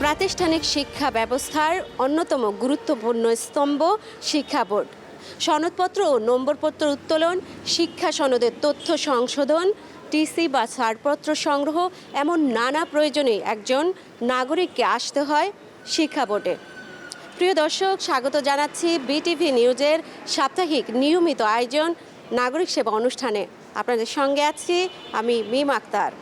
প্রাতিষ্ঠানিক শিক্ষা ব্যবস্থার অন্যতম গুরুত্বপূর্ণ স্তম্ভ শিক্ষা বোর্ড। সনদপত্র ও নম্বরপত্র উত্তোলন, শিক্ষা সনদের তথ্য সংশোধন, টিসি বা ছাড়পত্র সংগ্রহ এমন নানা প্রয়োজনে একজন নাগরিককে আসতে হয় শিক্ষা বোর্ডে। প্রিয় দর্শক, স্বাগত জানাচ্ছি বিটিভি নিউজের সাপ্তাহিক নিয়মিত আয়োজন নাগরিক সেবা অনুষ্ঠানে। আপনাদের সঙ্গে আছি আমি মিম আক্তার।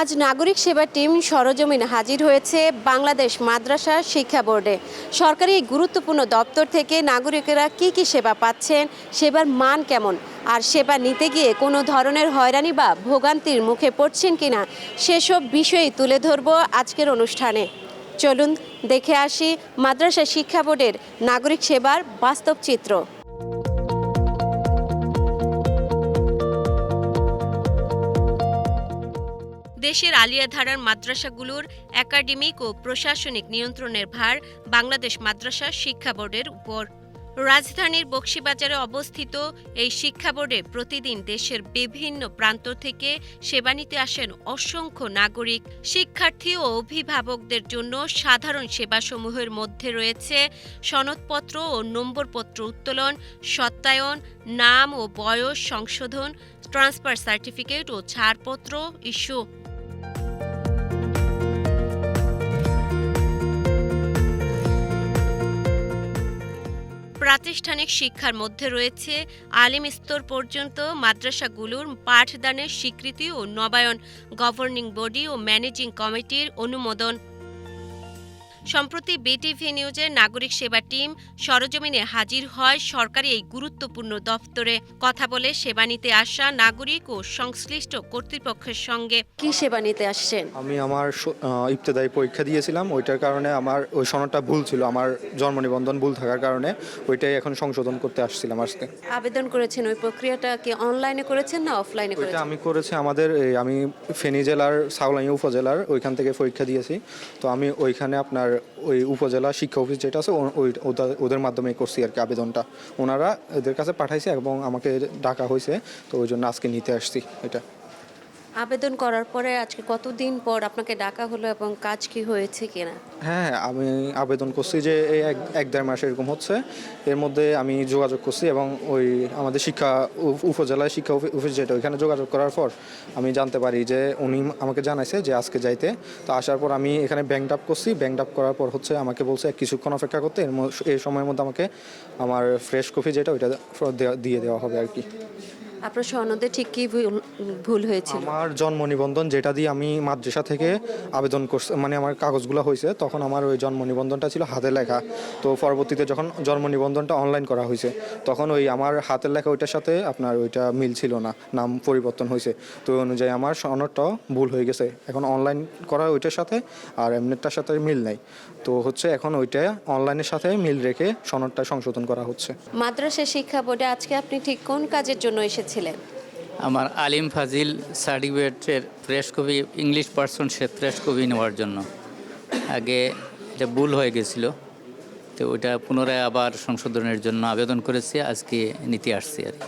আজ নাগরিক সেবা টিম সরজমিনে হাজির হয়েছে বাংলাদেশ মাদ্রাসা শিক্ষা বোর্ডে। সরকারি এই গুরুত্বপূর্ণ দপ্তর থেকে নাগরিকেরা কি কি সেবা পাচ্ছেন, সেবার মান কেমন, আর সেবা নিতে গিয়ে কোনো ধরনের হয়রানি বা ভোগান্তির মুখে পড়ছেন কিনা সেসব বিষয়ই তুলে ধরব আজকের অনুষ্ঠানে। চলুন দেখে আসি মাদ্রাসা শিক্ষা বোর্ডের নাগরিক সেবার বাস্তব চিত্র। দেশের আলিয়া ধারার মাদ্রাসাগুলোর একাডেমিক ও প্রশাসনিক নিয়ন্ত্রণের ভার বাংলাদেশ মাদ্রাসা শিক্ষা বোর্ডের উপর। রাজধানীর বকশীবাজারে অবস্থিত এই শিক্ষা বোর্ডে প্রতিদিন দেশের বিভিন্ন প্রান্ত থেকে সেবা নিতে আসেন অসংখ্য নাগরিক। শিক্ষার্থী ও অভিভাবকদের জন্য সাধারণ সেবাসমূহের মধ্যে রয়েছে সনদপত্র ও নম্বরপত্র উত্তোলন, সত্যায়ন, নাম ও বয়স সংশোধন, ট্রান্সফার সার্টিফিকেট ও ছাড়পত্র ইস্যু। প্রাতিষ্ঠানিক শিক্ষার মধ্যে রয়েছে আলিম স্তর পর্যন্ত মাদ্রাসাগুলোর পাঠদানের স্বীকৃতি ও নবায়ন, গভর্নিং বডি ও ম্যানেজিং কমিটির অনুমোদন। সম্প্রতি বিটিভি নিউজের নাগরিক সেবা টিম সরজমিনে হাজির হয় সরকারি এই গুরুত্বপূর্ণ দপ্তরে। কথা বলে সেবা নিতে আসা নাগরিক ও সংশ্লিষ্ট কর্তৃপক্ষের সঙ্গে। কি সেবা নিতে আসছেন? আমি আমার ইবতেদায়ী পরীক্ষা দিয়েছিলাম, ওইটার কারণে আমার ওই সনদটা ভুল ছিল, আমার জন্ম নিবন্ধন ভুল থাকার কারণে ওইটাই এখন সংশোধন করতে আসছিলাম আজকে। আবেদন করেছেন, ওই প্রক্রিয়াটা কি অনলাইনে করেছেন না অফলাইনে করেছেন? ওইটা আমি করেছি আমাদের আমি ফেনী জেলার সাউলাইয়া উপজেলার ওইখান থেকে পরীক্ষা দিয়েছি। তো আমি ওইখানে আপনার ওই উপজেলা শিক্ষা অফিস যেটা আছে ওদের মাধ্যমে করছি আর কি আবেদনটা। ওনারা এদের কাছে পাঠাইছে এবং আমাকে ডাকা হয়েছে, তো ওই জন্য আজকে নিতে আসছি এটা। আবেদন করার পরে আজকে কতদিন পর আপনাকে ডাকা হলো এবং কাজ কি হয়েছে কিনা? হ্যাঁ, আমি আবেদন করছি যে এই এক দেড় মাস এরকম হচ্ছে। এর মধ্যে আমি যোগাযোগ করছি এবং ওই আমাদের শিক্ষা উপজেলায় শিক্ষা অফিস যেটা ওইখানে যোগাযোগ করার পর আমি জানতে পারি যে উনি আমাকে জানাইছে যে আজকে যাইতে। তো আসার পর আমি এখানে ব্যাংক ড্রাফট করছি, ব্যাংক ড্রাফট করার পর হচ্ছে আমাকে বলছে কিছুক্ষণ অপেক্ষা করতে, এই সময়ের মধ্যে আমাকে আমার ফ্রেশ কপি যেটা ওইটা দিয়ে দেওয়া হবে আর কি। আপনার সনদে ঠিক কি ভুল হয়েছিল? আমার জন্ম নিবন্ধন যেটা দিয়ে আমি মাদ্রাসা থেকে আবেদন করছি, মানে আমার কাগজগুলো হয়েছে, তখন আমার ওই জন্ম নিবন্ধনটা ছিল হাতে লেখা। তো পরবর্তীতে যখন জন্ম নিবন্ধনটা অনলাইন করা হয়েছে তখন ওই আমার হাতের লেখা ওইটার সাথে আপনার ওইটা মিল ছিল না, নাম পরিবর্তন হয়েছে। তো ওই অনুযায়ী আমার সনদটাও ভুল হয়ে গেছে। এখন অনলাইন করা ওইটার সাথে আর এমনিটার সাথে মিল নাই, তো হচ্ছে এখন ওইটা অনলাইনের সাথে মিল রেখে সনদটা সংশোধন করা হচ্ছে। মাদ্রাসা শিক্ষা বোর্ডে আজকে আপনি ঠিক কোন কাজের জন্য এসেছিলেন? আমার আলিম ফাজিল সার্টিফিকেটের ফ্রেশ কপি, ইংলিশ পার্সন সে ফ্রেশ কপি নেওয়ার জন্য। আগে এটা ভুল হয়ে গেছিল, তো ওইটা পুনরায় আবার সংশোধনের জন্য আবেদন করেছি, আজকে নিতে আসছি আর কি।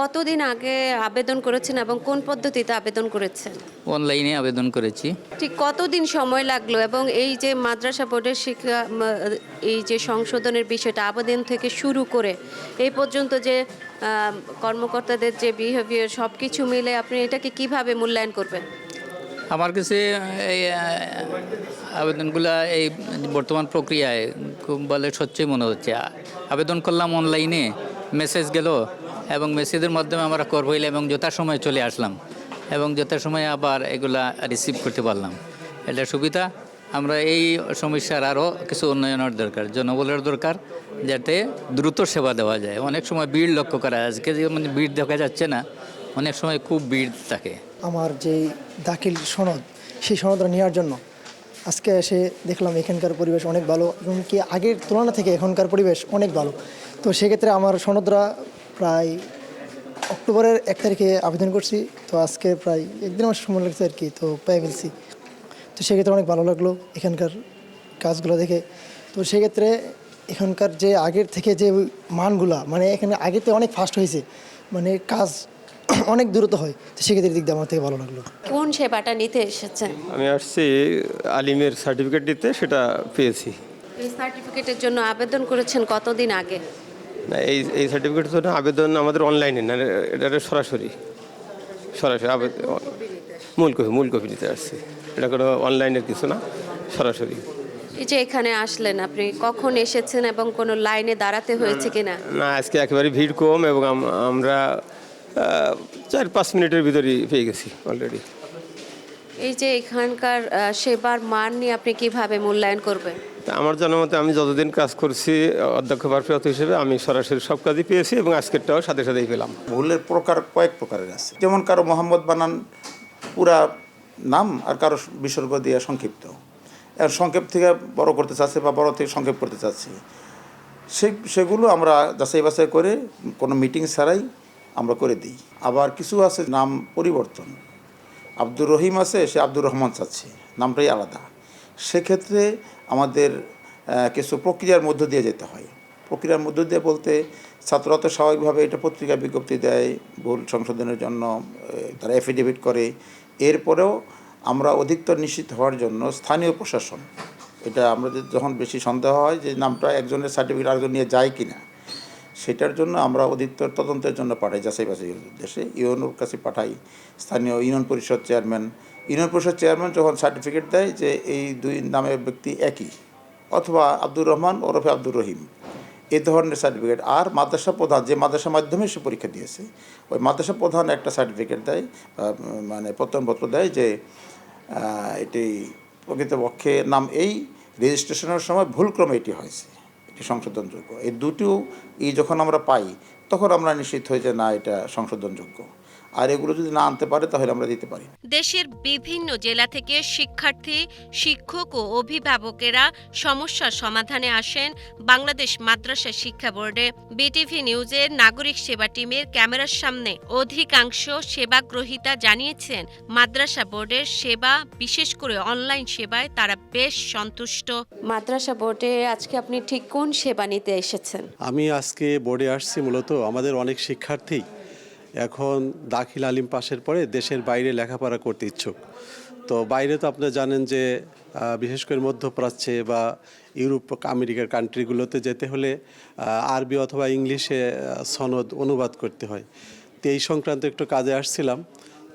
কতদিন আগে আবেদন করেছেন এবং কোন পদ্ধতিতে আবেদন করেছেন? অনলাইনে আবেদন করেছি। ঠিক কতদিন সময় লাগলো এবং এই যে মাদ্রাসা বোর্ডের শিক্ষা এই যে সংশোধনের বিষয়টা আবেদন থেকে শুরু করে এই পর্যন্ত যে কর্মকর্তাদের যে বিহেভিয়ার সব কিছু মিলে আপনি এটাকে কিভাবে মূল্যায়ন করবেন? আমার কাছে এই আবেদনগুলো এই বর্তমান প্রক্রিয়ায় খুব বলে স্বচ্ছই মনে হচ্ছে। আবেদন করলাম অনলাইনে, মেসেজ গেল এবং মেসেজের মাধ্যমে আমরা করবো এবং যথাসময়ে চলে আসলাম এবং যথাসময়ে আবার এগুলা রিসিভ করতে পারলাম। এটা সুবিধা। আমরা এই সমস্যার আরও কিছু উন্নয়নের দরকার, জনবলের দরকার, যাতে দ্রুত সেবা দেওয়া যায়। অনেক সময় ভিড় লক্ষ্য করা, আজকে যেমন ভিড় দেখা যাচ্ছে না, অনেক সময় খুব ভিড় থাকে। আমার যে দাখিল সনদ, সেই সনদটা নেওয়ার জন্য আজকে এসে দেখলাম এখানকার পরিবেশ অনেক ভালো এবং কি আগের তুলনা থেকে এখনকার পরিবেশ অনেক ভালো। তো সেক্ষেত্রে আমার সনদরা প্রায় অক্টোবরের 1 তারিখে আবেদন করছি, তো আজকে প্রায় একদিন আমার সময় লাগছে আর কি, তো পেয়ে ফেলছি। তো সেক্ষেত্রে অনেক ভালো লাগলো এখানকার কাজগুলো দেখে। তো সেক্ষেত্রে এখানকার যে আগের থেকে যে মানগুলা মানে এখানে আগের থেকে অনেক ফাস্ট হয়েছে, মানে কাজ অনেক দ্রুত হয়, তো সেক্ষেত্রে দিক দিয়ে আমার থেকে ভালো লাগলো। কোন সেবাটা নিতে এসেছেন? আমি আসছি আলিমের সার্টিফিকেট দিতে, সেটা পেয়েছি। এই সার্টিফিকেটের জন্য আবেদন করেছেন কতদিন আগে? না, এই সার্টিফিকেটের জন্য আবেদন আমাদের অনলাইনে না, এটা সরাসরি আবেদন মূল কপি নিতে আসছি। এটা কোনো অনলাইনের কিছু না, সরাসরি। এই যে এখানে আসলেন, আপনি কখন এসেছেন এবং কোনো লাইনে দাঁড়াতে হয়েছে কিনা? না, আজকে একেবারে ভিড় কম এবং আমরা 4-5 মিনিটের ভিতরেই পেয়ে গেছি অলরেডি। এই যে এখানকার সেবার মান নিয়ে আপনি কিভাবে মূল্যায়ন করবেন? আমার জানার মতে আমি যতদিন কাজ করছি অধ্যক্ষ ভারপ্রাপ্ত হিসেবে, আমি সরাসরি সব কাজই পেয়েছি এবং আজকেরটাও সাথে সাথেই পেলাম। ভুলের প্রকার কয়েক প্রকারের আছে, যেমন কারো মোহাম্মদ বানান পুরা নাম, আর কারো বিসর্গ দিয়ে সংক্ষিপ্ত, আর সংক্ষেপ থেকে বড় করতে চাচ্ছে বা বড় থেকে সংক্ষেপ করতে চাচ্ছে, সেগুলো আমরা যাচাই বাছাই করে কোনো মিটিং ছাড়াই আমরা করে দিই। আবার কিছু আছে নাম পরিবর্তন, আব্দুর রহিম আছে, সে আব্দুর রহমান চাচ্ছে, নামটাই আলাদা, সেক্ষেত্রে আমাদের কিছু প্রক্রিয়ার মধ্য দিয়ে যেতে হয়। প্রক্রিয়ার মধ্য দিয়ে বলতে ছাত্ররা তো স্বাভাবিকভাবে এটা পত্রিকা বিজ্ঞপ্তি দেয় ভুল সংশোধনের জন্য, তারা অ্যাফিডেভিট করে। এরপরেও আমরা অধিকতর নিশ্চিত হওয়ার জন্য স্থানীয় প্রশাসন, এটা আমরা যখন বেশি সন্দেহ হয় যে নামটা একজনের সার্টিফিকেট আরেকজন নিয়ে যায় কি না, সেটার জন্য আমরা অধিকতর তদন্তের জন্য পাঠাই, যাচাই বাছাইয়ের উদ্দেশ্যে ইউএনওর কাছে পাঠাই। স্থানীয় ইউনিয়ন পরিষদ চেয়ারম্যান যখন সার্টিফিকেট দেয় যে এই দুই নামের ব্যক্তি একই, অথবা আব্দুর রহমান ওরফে আব্দুর রহিম, এই ধরনের সার্টিফিকেট। আর মাদ্রাসা প্রধান, যে মাদ্রাসার মাধ্যমে সে পরীক্ষা দিয়েছে, ওই মাদ্রাসা প্রধান একটা সার্টিফিকেট দেয়, মানে প্রত্যয়নপত্র দেয় যে এটি প্রকৃতপক্ষে নাম এই, রেজিস্ট্রেশনের সময় ভুলক্রমে এটি হয়েছে, এটি সংশোধনযোগ্য। এই দুটো যখন আমরা পাই, তখন আমরা নিশ্চিত হই যে না, এটা সংশোধনযোগ্য। আর এগুলো যদি না আনতে পারে তাহলে আমরা দিতে পারি। দেশের বিভিন্ন জেলা থেকে শিক্ষার্থী, শিক্ষক ও অভিভাবকেরা সমস্যার সমাধানে আসেন বাংলাদেশ মাদ্রাসা শিক্ষা বোর্ডে। বিটিভি নিউজের নাগরিক সেবা টিমের ক্যামেরার সামনে অধিকাংশ সেবাগ্রহীতা জানিয়েছেন মাদ্রাসা বোর্ডের সেবা, বিশেষ করে অনলাইন সেবায় তারা বেশ সন্তুষ্ট। মাদ্রাসা বোর্ডে আজকে আপনি ঠিক কোন সেবা নিতে এসেছেন? আমি আজকে বোর্ডে আসছি মূলত আমাদের অনেক শিক্ষার্থী এখন দাখিল আলিম পাশের পরে দেশের বাইরে লেখাপড়া করতে ইচ্ছুক। তো বাইরে তো আপনারা জানেন যে বিশেষ করে মধ্যপ্রাচ্যে বা ইউরোপ আমেরিকার কান্ট্রিগুলোতে যেতে হলে আরবি অথবা ইংলিশে সনদ অনুবাদ করতে হয়। তো এই সংক্রান্ত একটু কাজে আসছিলাম।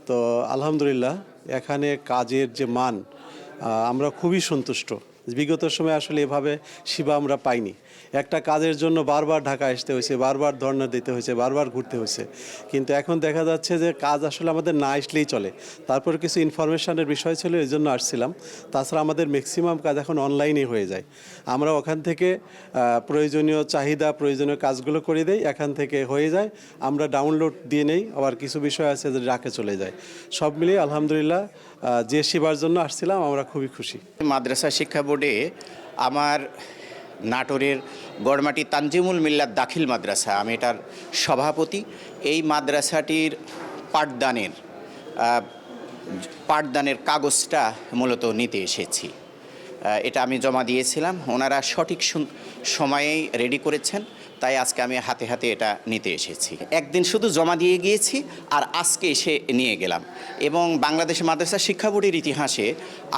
তো আলহামদুলিল্লাহ এখানে কাজের যে মান, আমরা খুবই সন্তুষ্ট। বিগত সময়ে আসলে এভাবে সেবা আমরা পাইনি। একটা কাজের জন্য বারবার ঢাকা আসতে হয়েছে, বারবার ধর্ণা দিতে হয়েছে, বারবার ঘুরতে হয়েছে। কিন্তু এখন দেখা যাচ্ছে যে কাজ আসলে আমাদের না আসলেই চলে। তারপর কিছু ইনফরমেশনের বিষয় ছিল, এই জন্য আসছিলাম। তাছাড়া আমাদের ম্যাক্সিমাম কাজ এখন অনলাইনে হয়ে যায়। আমরা ওখান থেকে প্রয়োজনীয় চাহিদা, প্রয়োজনীয় কাজগুলো করে দেই, এখান থেকে হয়ে যায়, আমরা ডাউনলোড দিয়ে নেই। আবার কিছু বিষয় আছে যে রাখে চলে যায়। সব মিলিয়ে আলহামদুলিল্লাহ যে সেবার জন্য আসছিলাম আমরা খুবই খুশি। মাদ্রাসা শিক্ষা বোর্ডে আমার নাটোরের গড়মাটি তানজিমুল মিল্লাত দাখিল মাদ্রাসা, আমি এটার সভাপতি। এই মাদ্রাসাটির পাঠদানের কাগজটা মূলত নিতে এসেছি। এটা আমি জমা দিয়েছিলাম, ওনারা সঠিক সময়েই রেডি করেছেন, তাই আজকে আমি হাতে হাতে এটা নিতে এসেছি। একদিন শুধু জমা দিয়ে গিয়েছি আর আজকে এসে নিয়ে গেলাম। এবং বাংলাদেশ মাদ্রাসা শিক্ষা বোর্ডের ইতিহাসে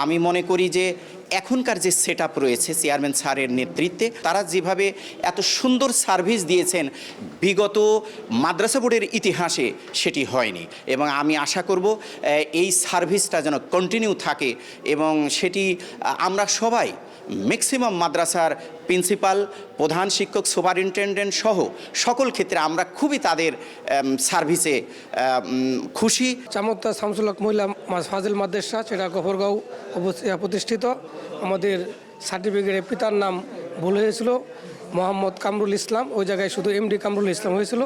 আমি মনে করি যে এখনকার যে সেট আপ রয়েছে চেয়ারম্যান স্যারের নেতৃত্বে, তারা যেভাবে এত সুন্দর সার্ভিস দিয়েছেন বিগত মাদ্রাসা বোর্ডের ইতিহাসে সেটি হয়নি। এবং আমি আশা করব এই সার্ভিসটা যেন কন্টিনিউ থাকে এবং সেটি আমরা সবাই ম্যাক্সিমাম মাদ্রাসার প্রিন্সিপাল, প্রধান শিক্ষক, সুপারিনটেন্ডেন্ট সহ সকল ক্ষেত্রে আমরা খুবই তাদের সার্ভিসে খুশি। চামত্তা শামসুল হক মহিলা ফাজিল মাদ্রাসা, সেটা গফরগাঁও প্রতিষ্ঠিত। আমাদের সার্টিফিকেটের পিতার নাম ভুল হয়েছিল, মোহাম্মদ কামরুল ইসলাম, ওই জায়গায় শুধু এমডি কামরুল ইসলাম হয়েছিল।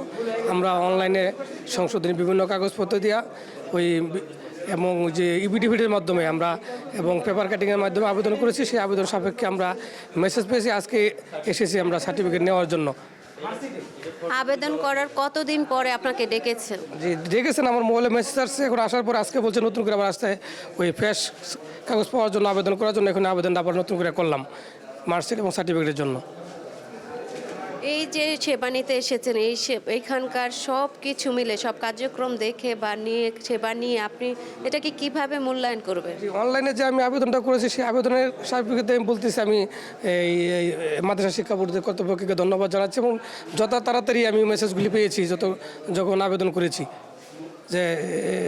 আমরা অনলাইনে সংশোধনী বিভিন্ন কাগজপত্র দিয়া এবং যে ইবিডিভিডির মাধ্যমে আমরা এবং পেপার কাটিংয়ের মাধ্যমে আবেদন করেছি, সেই আবেদন সাপেক্ষে আমরা মেসেজ পেয়েছি, আজকে এসেছি আমরা সার্টিফিকেট নেওয়ার জন্য। আবেদন করার কতদিন পরে আপনাকে ডেকেছেন? জি, ডেকেছেন, আমার মোবাইলে মেসেজ আসছে। এখন আসার পর আজকে বলছে নতুন করে আবার আসতে ওই ফ্রেশ কাগজ পাওয়ার জন্য, আবেদন করার জন্য। এখন আবেদনটা আবার নতুন করে করলাম মার্কশিট এবং সার্টিফিকেটের জন্য। এই যে সেবা নিতে এসেছেন, এইখানকার সব কিছু মিলে সব কার্যক্রম দেখে বা নিয়ে সেবা নিয়ে আপনি এটাকে কিভাবে মূল্যায়ন করবেন? অনলাইনে যে আমি আবেদনটা করেছি সেই আবেদনের সার্টিফিকেটে আমি বলতেছি আমি এই মাদ্রাসা শিক্ষা বোর্ডের কর্তৃপক্ষকে ধন্যবাদ জানাচ্ছি এবং যত তাড়াতাড়ি আমি মেসেজগুলি পেয়েছি যখন আবেদন করেছি যে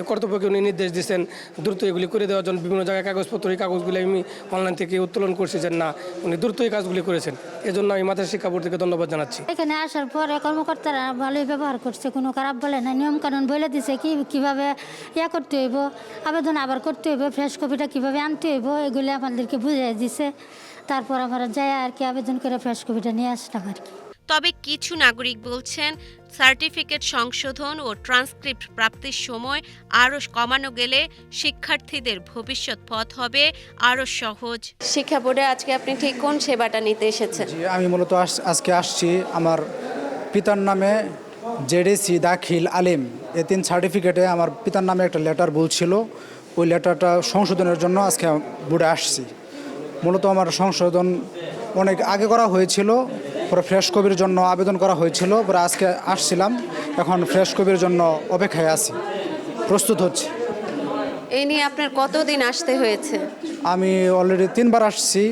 কর্তৃপক্ষ উনি নির্দেশ দিচ্ছেন দ্রুত এগুলি করে দেওয়ার জন্য বিভিন্ন জায়গায় কাগজপত্র এই কাগজগুলি আমি অনলাইন থেকে উত্তোলন করছি যে না উনি দ্রুত এই কাজগুলি করেছেন, এজন্য আমি মাদ্রাসা শিক্ষা বোর্ড থেকে ধন্যবাদ জানাচ্ছি। এখানে আসার পরে কর্মকর্তারা ভালোই ব্যবহার করছে, কোনো খারাপ বলে না, নিয়মকানুন বলে দিছে কীভাবে করতে হইব, আবেদন আবার করতে হইব, ফ্রেশ কপিটা কীভাবে আনতে হইব এগুলি আমাদেরকে বুঝিয়ে দিছে। তারপর আমরা যাই আর কি আবেদন করে ফ্রেশ কপিটা নিয়ে আসলাম আর কি। তবে কিছু নাগরিক বলছেন সার্টিফিকেট সংশোধন ও ট্রান্সক্রিপ্ট প্রাপ্তির সময় আরও কমানো গেলে শিক্ষার্থীদের ভবিষ্যৎ পথ হবে আরও সহজ। শিক্ষা বোর্ডে আজকে আপনি ঠিক কোন সেবাটা নিতে এসেছেন? আমি মূলত আজকে আসছি আমার পিতার নামে জেডিসি দাখিল আলিম এই 3 সার্টিফিকেটে আমার পিতার নামে একটা লেটার ভুল ছিল, ওই লেটারটা সংশোধনের জন্য আজকে বোর্ডে আসছি। মূলত আমার সংশোধন অনেক আগে করা হয়েছিল, পরে ফ্রেশ কপির জন্য আবেদন করা হয়েছিল, পরে আজকে আসছিলাম, এখন ফ্রেশ কপির জন্য অপেক্ষায় আছি, প্রস্তুত হচ্ছে। এই নিয়ে আপনার কতদিন আসতে হয়েছে? আমি অলরেডি 3 বার আসছি,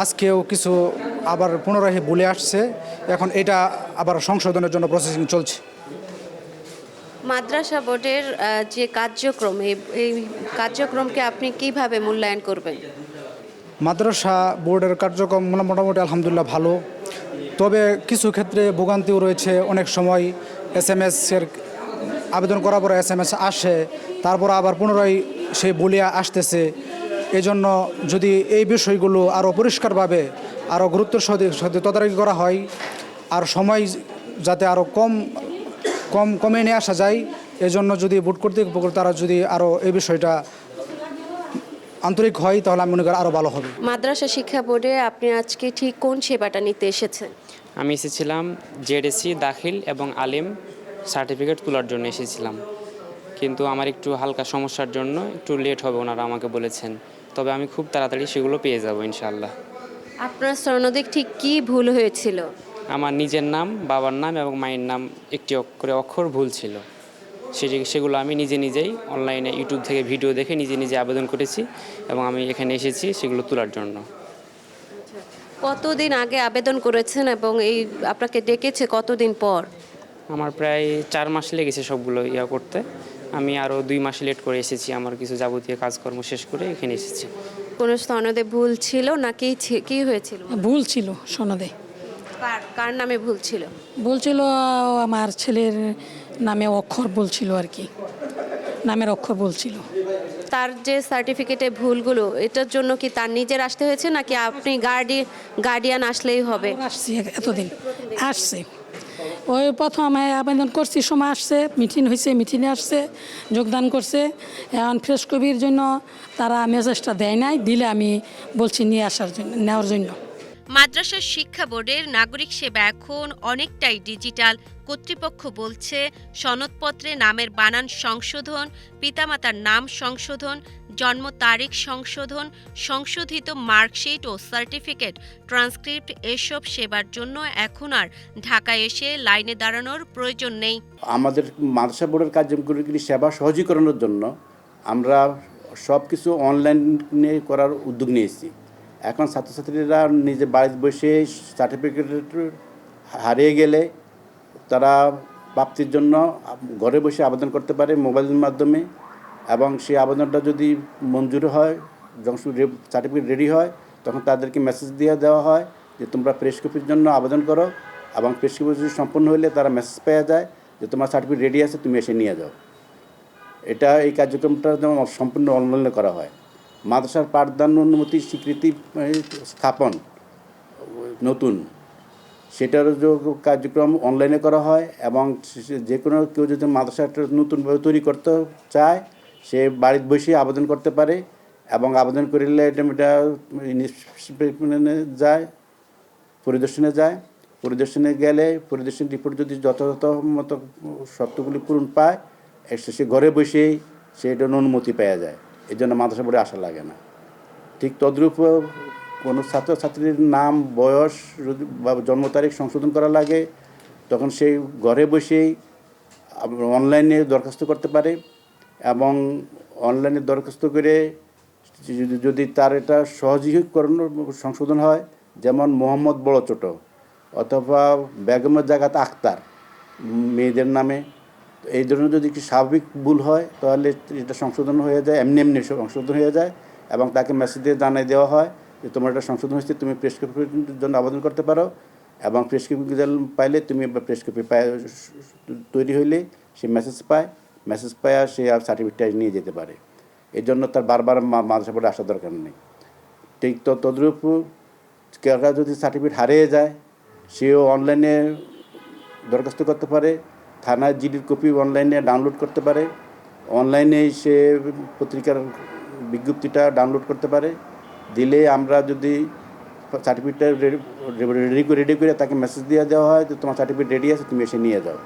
আজকেও কিছু আবার পুনরায় বলে আসছে, এখন এটা আবার সংশোধনের জন্য প্রসেসিং চলছে। মাদ্রাসা বোর্ডের যে কার্যক্রম এই কার্যক্রমকে আপনি কিভাবে মূল্যায়ন করবেন? মাদ্রাসা বোর্ডের কার্যক্রম মোটামুটি আলহামদুলিল্লাহ ভালো, তবে কিছু ক্ষেত্রে ভোগান্তিও রয়েছে। অনেক সময় SMS-এর আবেদন করার পরে SMS আসে, তারপর আবার পুনরায় সেই বলিয়া আসতেছে। এজন্য যদি এই বিষয়গুলো আরও পরিষ্কারভাবে আরও গুরুত্বের সাথে তদারকি করা হয়, আর সময় যাতে আরও কমে নিয়ে আসা যায়, এজন্য যদি বোর্ড কর্তৃপক্ষ তারা যদি আরও এই বিষয়টা আন্তরিক হয় তাহলে আমি মনে করি আরও ভালো হবে। মাদ্রাসা শিক্ষা বোর্ডে আপনি আজকে ঠিক কোন সেবাটা নিতে এসেছেন? আমি এসেছিলাম জেডিসি দাখিল এবং আলিম সার্টিফিকেট তোলার জন্য এসেছিলাম, কিন্তু আমার একটু হালকা সমস্যার জন্য একটু লেট হবে ওনারা আমাকে বলেছেন, তবে আমি খুব তাড়াতাড়ি সেগুলো পেয়ে যাব ইনশাআল্লাহ। আপনার সনদে ঠিক কী ভুল হয়েছিল? আমার নিজের নাম, বাবার নাম এবং মায়ের নাম একটি করে অক্ষর ভুল ছিল, সেগুলো আমি নিজেই অনলাইনে ইউটিউব থেকে ভিডিও দেখে নিজে আবেদন করেছি এবং আমি এখানে এসেছি সেগুলো তোলার জন্য। কতদিন আগে আবেদন করেছেন এবং আপনাকে ডেকেছে কতদিন পর? আমার প্রায় 4 মাস লেগেছে সবগুলো করতে, আমি আরও 2 মাস লেট করে এসেছি, আমার কিছু যাবতীয় কাজকর্ম শেষ করে এখানে এসেছি। কোনো সনদে ভুল ছিল নাকি কি হয়েছিল? ভুল ছিল সনদে। কার নামে ভুল ছিল? ভুল ছিল আমার ছেলের নামে অক্ষর বলছিল আর কি, নামের অক্ষর বলছিল। তার যে সার্টিফিকেটে ভুলগুলো, এটার জন্য কি তার নিজের আসতে হয়েছে নাকি আপনি গার্ডিয়ান আসলেই হবে? আসছি এতদিন আসছে, ওই প্রথম আবেদন করছি সময় আসছে, মিটিং হয়েছে, মিটিংয়ে আসছে, যোগদান করছে। এখন ফ্রেশ কপির জন্য তারা মেসেজটা দেয় নাই, দিলে আমি বলছি নিয়ে আসার জন্য, নেওয়ার জন্য। মাদ্রাসা শিক্ষা বোর্ডের নাগরিক সেবা এখন অনেকটাই ডিজিটাল। কর্তৃপক্ষ বলছে সনদপত্রে নামের বানান সংশোধন, পিতামাতার নাম সংশোধন, জন্ম তারিখ সংশোধন, সংশোধিত মার্কশিট ও সার্টিফিকেট, ট্রান্সক্রিপ্ট এসব সেবার জন্য এখন আর ঢাকায় এসে লাইনে দাঁড়ানোর প্রয়োজন নেই। আমাদের মাদ্রাসা বোর্ডের কার্যক্রমগুলি সেবা সহজীকরণের জন্য আমরা সব কিছু অনলাইনে করার উদ্যোগ নিয়েছি। এখন ছাত্রছাত্রীরা নিজে বাড়িতে বসে সার্টিফিকেট হারিয়ে গেলে তারা প্রাপ্তির জন্য ঘরে বসে আবেদন করতে পারে মোবাইলের মাধ্যমে, এবং সেই আবেদনটা যদি মঞ্জুর হয়, যখন সার্টিফিকেট রেডি হয় তখন তাদেরকে মেসেজ দিয়ে দেওয়া হয় যে তোমরা ফ্রেশ কপির জন্য আবেদন করো, এবং ফ্রেশ কপি যদি সম্পূর্ণ হলে তারা মেসেজ পেয়ে যায় যে তোমার সার্টিফিকেট রেডি আছে, তুমি এসে নিয়ে যাও। এই কার্যক্রমটা যেমন সম্পূর্ণ অনলাইনে করা হয়। মাদ্রাসার পাঠদান অনুমতি স্বীকৃতি স্থাপন নতুন, সেটার কার্যক্রম অনলাইনে করা হয়, এবং যে কোনো কেউ যদি মাদ্রাসাটা নতুনভাবে তৈরি করতে চায় সে বাড়িতে বসে আবেদন করতে পারে, এবং আবেদন করলে এটা যায়, পরিদর্শনে গেলে পরিদর্শন রিপোর্ট যদি যথাযথ মতো শর্তগুলি পূরণ পায়, সে ঘরে বসেই সে এটা অনুমতি পাওয়া যায়। এই জন্য মাদ্রাসা বোর্ডে আসা লাগে না। ঠিক তদ্রূপ কোনো ছাত্রছাত্রীর নাম, বয়স যদি বা জন্ম তারিখ সংশোধন করা লাগে, তখন সেই ঘরে বসেই অনলাইনে দরখাস্ত করতে পারে। এবং অনলাইনে দরখাস্ত করে যদি তার এটা সহজীকরণ সংশোধন হয়, যেমন মোহাম্মদ বড় ছোট অথবা বেগমের জায়গাতে আক্তার মেয়েদের নামে, এই ধরনের যদি কি স্বাভাবিক ভুল হয় তাহলে এটা সংশোধন হয়ে যায়, এমনি এমনি সংশোধন হয়ে যায় এবং তাকে মেসেজ দিয়ে জানিয়ে দেওয়া হয় যে তোমার এটা সংশোধন হয়েছে, তুমি প্রেসক্রিপশনের জন্য আবেদন করতে পারো। এবং প্রেসক্রিপশন পাইলে তুমি প্রেসক্রিপশন তৈরি হইলে সে মেসেজ পায় আর সে আর সার্টিফিকেটটা নিয়ে যেতে পারে। এই জন্য তার বারবার মাদ্রাসা বোর্ডে আসার দরকার নেই। ঠিক তদ্রূপ কেউ যদি সার্টিফিকেট হারিয়ে যায়, সেও অনলাইনে দরখাস্ত করতে পারে, থানায় জিডির কপি অনলাইনে ডাউনলোড করতে পারে, অনলাইনে সে পত্রিকার বিজ্ঞপ্তিটা ডাউনলোড করতে পারে। দিলে আমরা যদি সার্টিফিকেটটা রেডি করে তাকে মেসেজ দিয়ে দেওয়া হয় যে তোমার সার্টিফিকেট রেডি আছে, তুমি এসে নিয়ে যাও।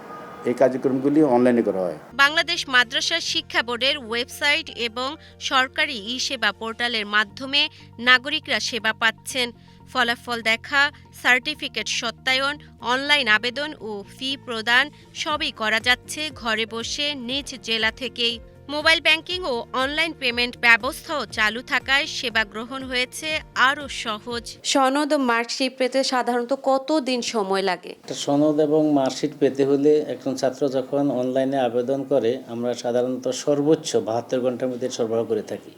এই কার্যক্রমগুলি অনলাইনে করা হয়। বাংলাদেশ মাদ্রাসা শিক্ষা বোর্ডের ওয়েবসাইট এবং সরকারি ই-সেবা পোর্টালের মাধ্যমে নাগরিকরা সেবা পাচ্ছেন। ফলাফল দেখা, সার্টিফিকেট সত্যায়ন, অনলাইন আবেদন ও ফি প্রদান সবই করা যাচ্ছে ঘরে বসে নিজ জেলা থেকেই। মোবাইল ব্যাংকিং ও অনলাইন পেমেন্ট ব্যবস্থাও চালু থাকায় সেবা গ্রহণ হয়েছে আরও সহজ। সনদ ও মার্কশিট পেতে সাধারণত কত দিন সময় লাগে? সনদ এবং মার্কশিট পেতে হলে একজন ছাত্র যখন অনলাইনে আবেদন করে, আমরা সাধারণত সর্বোচ্চ 72 ঘন্টার মধ্যে সরবরাহ করে থাকি।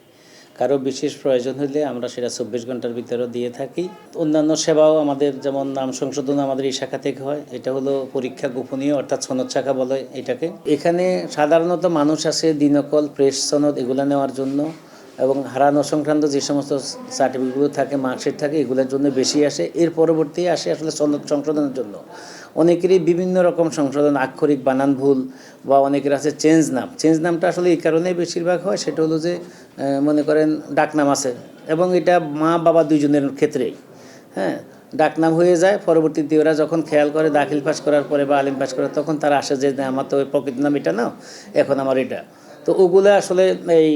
কারো বিশেষ প্রয়োজন হলে আমরা সেটা 24 ঘন্টার ভিতরে দিয়ে থাকি। অন্যান্য সেবাও আমাদের, যেমন নাম সংশোধন আমাদের এই শাখা থেকে হয়, এটা হলো পরীক্ষা গোপনীয় অর্থাৎ সনদ শাখা বলে এটাকে। এখানে সাধারণত মানুষ আসে দিনকল, প্রেস সনদ এগুলো নেওয়ার জন্য, এবং হারানো সংক্রান্ত যে সমস্ত সার্টিফিকেটগুলো থাকে, মার্কশিট থাকে, এগুলোর জন্য বেশি আসে। এর পরবর্তী আসে আসলে সনদ সংশোধনের জন্য। অনেকেরই বিভিন্ন রকম সংশোধন, আক্ষরিক বানান ভুল, বা অনেকের আছে চেঞ্জ নামটা আসলে এই কারণেই বেশিরভাগ হয়, সেটা হলো যে মনে করেন ডাকনাম আছে, এবং এটা মা বাবা দুইজনের ক্ষেত্রেই ডাকনাম হয়ে যায়। পরবর্তীতে ওরা যখন খেয়াল করে দাখিল পাস করার পরে বা আলিম পাস করে, তখন তারা আসে যে আমার তো ওই প্রকৃত নাম এটা না, এখন আমার এটা। তো ওগুলো আসলে এই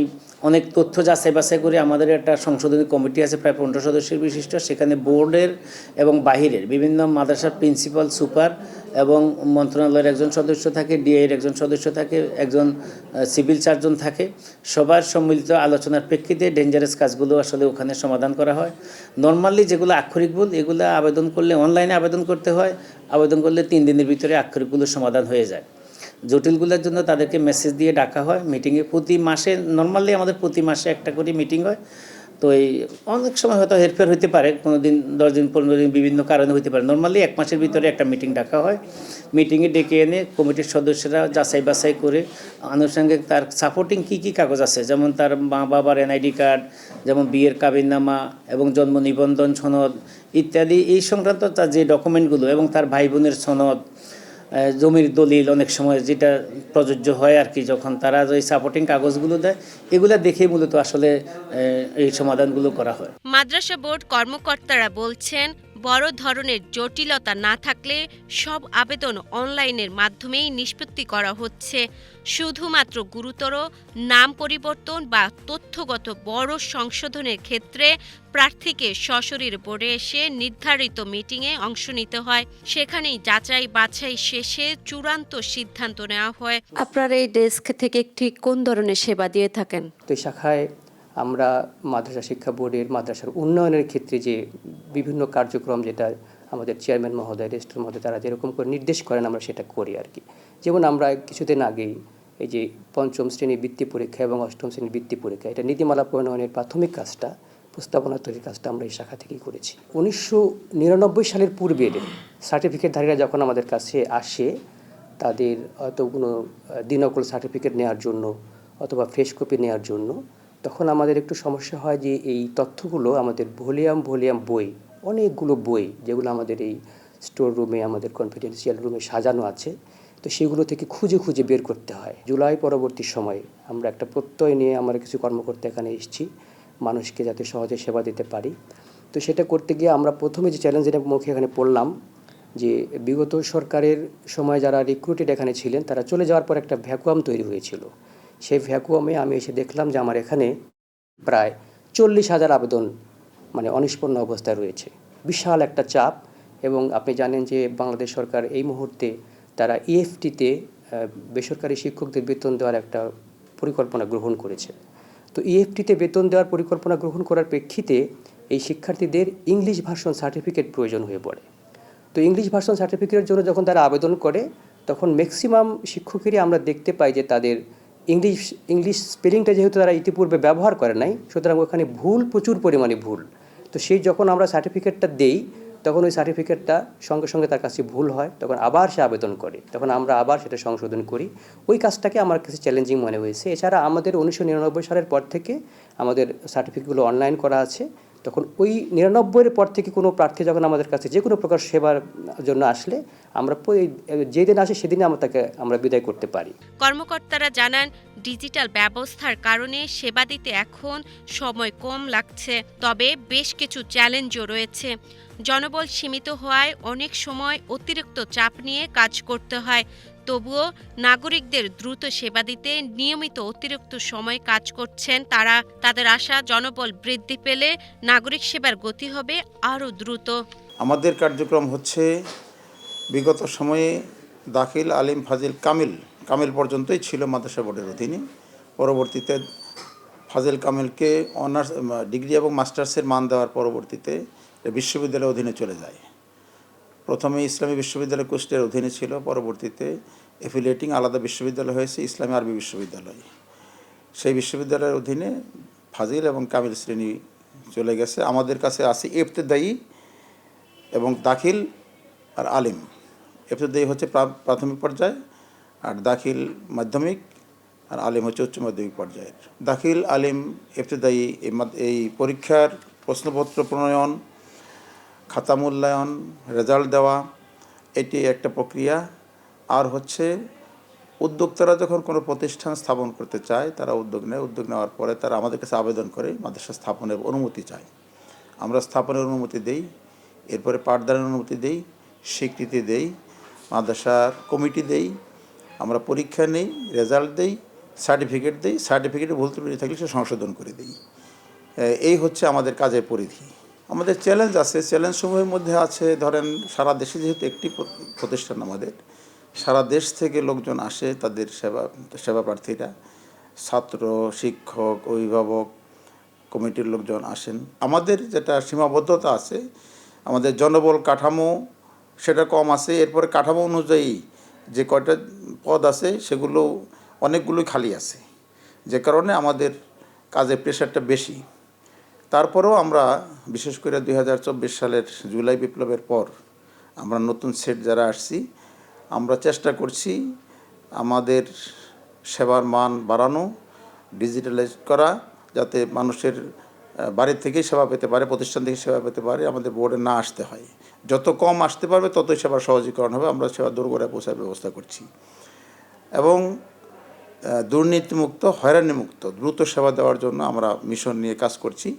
অনেক তথ্য যাচাই বাছাই করে আমাদের একটা সংশোধনী কমিটি আছে প্রায় 15 সদস্যের বিশিষ্ট। সেখানে বোর্ডের এবং বাহিরের বিভিন্ন মাদ্রাসার প্রিন্সিপাল, সুপার এবং মন্ত্রণালয়ের একজন সদস্য থাকে, ডিআইয়ের একজন সদস্য থাকে, একজন সিভিল সার্জন থাকে। সবার সম্মিলিত আলোচনার প্রেক্ষিতে ডেঞ্জারাস কাজগুলো আসলে ওখানে সমাধান করা হয়। নর্মালি যেগুলো আক্ষরিক ভুল, এগুলো আবেদন করলে অনলাইনে আবেদন করতে হয়। আবেদন করলে 3 দিনের ভিতরে আক্ষরিকগুলো সমাধান হয়ে যায়। জটিলগুলোর জন্য তাদেরকে মেসেজ দিয়ে ডাকা হয় মিটিংয়ে। প্রতি মাসে নর্মালি আমাদের প্রতি মাসে একটা করে মিটিং হয়। তো এই অনেক সময় হয়তো হেরফের হতে পারে, কোনো দিন 10 দিন 15 দিন বিভিন্ন কারণে হতে পারে। নর্মালি 1 মাসের ভিতরে একটা মিটিং ডাকা হয়। মিটিংয়ে ডেকে এনে কমিটির সদস্যরা যাচাই বাছাই করে আনুষঙ্গিক তার সাপোর্টিং কী কাগজ আছে, যেমন তার মা বাবার এনআইডি কার্ড, যেমন বিয়ের কাবিননামা এবং জন্ম নিবন্ধন সনদ ইত্যাদি, এই সংক্রান্ত তার যে ডকুমেন্টগুলো, এবং তার ভাই বোনের সনদ, জমির দলিল অনেক সময় যেটা প্রযোজ্য হয় আর কি, যখন তারা ওই সাপোর্টিং কাগজগুলো দেয়, এগুলো দেখে মূলত আসলে এই সমাধানগুলো করা হয়। মাদ্রাসা বোর্ড কর্মকর্তারা বলছেন, বড় ধরনের জটিলতা না থাকলে সব আবেদন অনলাইনের মাধ্যমেই নিষ্পত্তি করা হচ্ছে। শুধুমাত্র গুরুতর নাম পরিবর্তন বা তথ্যগত বড় সংশোধনের ক্ষেত্রে প্রার্থীকে সশরীর বোর্ডে এসে নির্ধারিত মিটিংয়ে অংশ নিতে হয়। সেখানেই যাচাই বাছাই শেষে চূড়ান্ত সিদ্ধান্ত নেওয়া হয়। আপনার এই ডেস্ক থেকে ঠিক কোন ধরনের সেবা দিয়ে থাকেন? তো শাখায় আমরা মাদ্রাসা শিক্ষা বোর্ডের মাদ্রাসার উন্নয়নের ক্ষেত্রে যে বিভিন্ন কার্যক্রম, যেটা আমাদের চেয়ারম্যান মহোদয়, রেজিস্ট্রার মহোদয় তারা যেরকম করে নির্দেশ করেন, আমরা সেটা করি আর কি। যেমন আমরা কিছুদিন আগেই এই যে 5ম শ্রেণীর বৃত্তি পরীক্ষা এবং 8ম শ্রেণীর বৃত্তি পরীক্ষা, এটা নীতিমালা প্রণয়নের প্রাথমিক কাজটা, প্রস্তাবনা তৈরির কাজটা আমরা এই শাখা থেকেই করেছি। 1999 সালের পূর্বের সার্টিফিকেটধারীরা যখন আমাদের কাছে আসে, তাদের হয়তো কোনো দিনকল সার্টিফিকেট নেওয়ার জন্য অথবা ফ্রেশ কপি নেওয়ার জন্য, তখন আমাদের একটু সমস্যা হয় যে এই তথ্যগুলো আমাদের ভলিউম বই, অনেকগুলো বই যেগুলো আমাদের এই স্টোর রুমে, আমাদের কনফিডেন্সিয়াল রুমে সাজানো আছে, তো সেগুলো থেকে খুঁজে বের করতে হয়। জুলাই পরবর্তী সময়ে আমরা একটা প্রত্যয় নিয়ে আমরা কিছু কর্মকর্তা এখানে এসেছি, মানুষকে যাতে সহজে সেবা দিতে পারি। তো সেটা করতে গিয়ে আমরা প্রথমে যে চ্যালেঞ্জের মুখে এখানে পড়লাম, যে বিগত সরকারের সময় যারা রিক্রুটেড এখানে ছিলেন, তারা চলে যাওয়ার পর একটা ভ্যাকুয়াম তৈরি হয়েছিল। সেই ভ্যাকুয়ামে আমি এসে দেখলাম যে আমার এখানে প্রায় 40,000 আবেদন মানে অনিষ্পন্ন অবস্থায় রয়েছে, বিশাল একটা চাপ। এবং আপনি জানেন যে বাংলাদেশ সরকার এই মুহূর্তে তারা ইএফটিতে বেসরকারি শিক্ষকদের বেতন দেওয়ার একটা পরিকল্পনা গ্রহণ করেছে। তো ইএফটিতে বেতন দেওয়ার পরিকল্পনা গ্রহণ করার প্রেক্ষিতে এই শিক্ষার্থীদের ইংলিশ ভার্সন সার্টিফিকেট প্রয়োজন হয়ে পড়ে। তো ইংলিশ ভার্সন সার্টিফিকেটের জন্য যখন তারা আবেদন করে, তখন ম্যাক্সিমাম শিক্ষকেরই আমরা দেখতে পাই যে তাদের ইংলিশ স্পেলিংটা যেহেতু তারা ইতিপূর্বে ব্যবহার করে নাই, সুতরাং ওখানে ভুল, প্রচুর পরিমাণে ভুল। তো সেই যখন আমরা সার্টিফিকেটটা দেই, তখন ওই সার্টিফিকেটটা সঙ্গে সঙ্গে তার কাছে ভুল হয়, তখন আবার সে আবেদন করে, তখন আমরা আবার সেটা সংশোধন করি। ওই কাজটাকে আমার কাছে চ্যালেঞ্জিং মনে হয়েছে। এছাড়া আমাদের 1999 সালের পর থেকে আমাদের সার্টিফিকেটগুলো অনলাইন করা আছে। তখন ওই 99-এর পর থেকে কোনো প্রার্থী যখন আমাদের কাছে যে কোনো প্রকার সেবার জন্য আসলে আমরা যেদিন আসে সেদিনে আমরা বিদায় করতে পারি। কর্মকর্তারা জানান, ডিজিটাল ব্যবস্থার কারণে সেবা দিতে এখন সময় কম লাগছে, তবে বেশ কিছু চ্যালেঞ্জও রয়েছে। জনবল সীমিত হওয়ায় অনেক সময় অতিরিক্ত চাপ নিয়ে কাজ করতে হয়। তবুও নাগরিকদের দ্রুত সেবা দিতে নিয়মিত অতিরিক্ত সময় কাজ করছেন তারা। তাদের আশা, জনবল বৃদ্ধি পেলে নাগরিক সেবার গতি হবে আরও দ্রুত। আমাদের কার্যক্রম হচ্ছে বিগত সময়ে দাখিল, আলিম, ফাজিল, কামিল পর্যন্তই ছিল মাদ্রাসা বোর্ডের অধীনে। পরবর্তীতে ফাজিল কামিলকে অনার্স, ডিগ্রি এবং মাস্টার্সের মান দেওয়ার পরবর্তীতে বিশ্ববিদ্যালয়ের অধীনে চলে যায়। প্রথমে ইসলামী বিশ্ববিদ্যালয় কুষ্টিয়ার অধীনে ছিল, পরবর্তীতে এফিলিয়েটিং আলাদা বিশ্ববিদ্যালয় হয়েছে ইসলামী আরবি বিশ্ববিদ্যালয়। সেই বিশ্ববিদ্যালয়ের অধীনে ফাজিল এবং কামিল শ্রেণী চলে গেছে। আমাদের কাছে আছে ইবতেদায়ী এবং দাখিল আর আলিম। ইবতেদায়ী হচ্ছে প্রাথমিক পর্যায়, আর দাখিল মাধ্যমিক, আর আলিম হচ্ছে উচ্চ মাধ্যমিক পর্যায়ের। দাখিল, আলিম, ইবতেদায়ী এই পরীক্ষার প্রশ্নপত্র প্রণয়ন, খাতা মূল্যায়ন, রেজাল্ট দেওয়া, এটি একটা প্রক্রিয়া। আর হচ্ছে উদ্যোক্তারা যখন কোনো প্রতিষ্ঠান স্থাপন করতে চায়, তারা উদ্যোগ নেওয়ার পরে তারা আমাদের কাছে আবেদন করে মাদ্রাসা স্থাপনের অনুমতি চায়। আমরা স্থাপনের অনুমতি দেই, এরপরে পাঠদানের অনুমতি দেই, স্বীকৃতি দেই, মাদ্রাসার কমিটি দেই, আমরা পরীক্ষা নেই, রেজাল্ট দেই, সার্টিফিকেট দেই, সার্টিফিকেটে ভুল ত্রুটি থাকলে সে সংশোধন করে দিই। এই হচ্ছে আমাদের কাজের পরিধি। আমাদের চ্যালেঞ্জ আছে, চ্যালেঞ্জসমূহের মধ্যে আছে ধরেন সারা দেশে যেহেতু একটি প্রতিষ্ঠান, আমাদের সারা দেশ থেকে লোকজন আসে, তাদের সেবা প্রার্থীরা, ছাত্র, শিক্ষক, অভিভাবক, কমিটির লোকজন আসেন। আমাদের যেটা সীমাবদ্ধতা আছে, আমাদের জনবল কাঠামো সেটা কম আছে। এরপরে কাঠামো অনুযায়ী যে কয়টা পদ আছে সেগুলো অনেকগুলোই খালি আছে, যে কারণে আমাদের কাজের প্রেশারটা বেশি। তারপরেও আমরা বিশেষ করে 2024 সালের জুলাই বিপ্লবের পর আমরা নতুন সেট যারা আসছি, আমরা চেষ্টা করছি আমাদের সেবার মান বাড়ানো, ডিজিটালাইজ করা, যাতে মানুষের বাড়ির থেকেই সেবা পেতে পারে, প্রতিষ্ঠান থেকে সেবা পেতে পারে, আমাদের বোর্ডে না আসতে হয়। যত কম আসতে পারবে ততই সেবার সহজীকরণ হবে। আমরা সেবা দোরগোড়ায় পৌঁছার ব্যবস্থা করছি এবং দুর্নীতিমুক্ত, হয়রানিমুক্ত দ্রুত সেবা দেওয়ার জন্য আমরা মিশন নিয়ে কাজ করছি।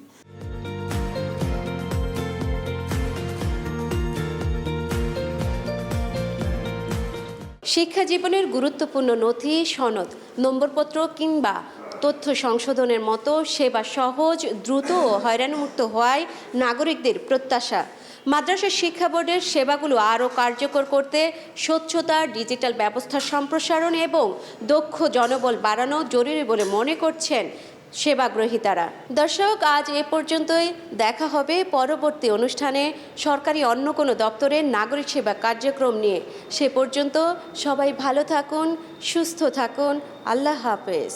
শিক্ষা জীবনের গুরুত্বপূর্ণ নথি, সনদ, নম্বরপত্র কিংবা তথ্য সংশোধনের মতো সেবা সহজ, দ্রুত ও হয়রানিমুক্ত হওয়ায় নাগরিকদের প্রত্যাশা। মাদ্রাসা শিক্ষা বোর্ডের সেবাগুলো আরও কার্যকর করতে স্বচ্ছতা, ডিজিটাল ব্যবস্থার সম্প্রসারণ এবং দক্ষ জনবল বাড়ানো জরুরি বলে মনে করছেন সেবাগ্রহীতারা। দর্শক, আজ এ পর্যন্তই। দেখা হবে পরবর্তী অনুষ্ঠানে সরকারি অন্য কোনো দপ্তরের নাগরিক সেবা কার্যক্রম নিয়ে। সে পর্যন্ত সবাই ভালো থাকুন, সুস্থ থাকুন। আল্লাহ হাফেজ।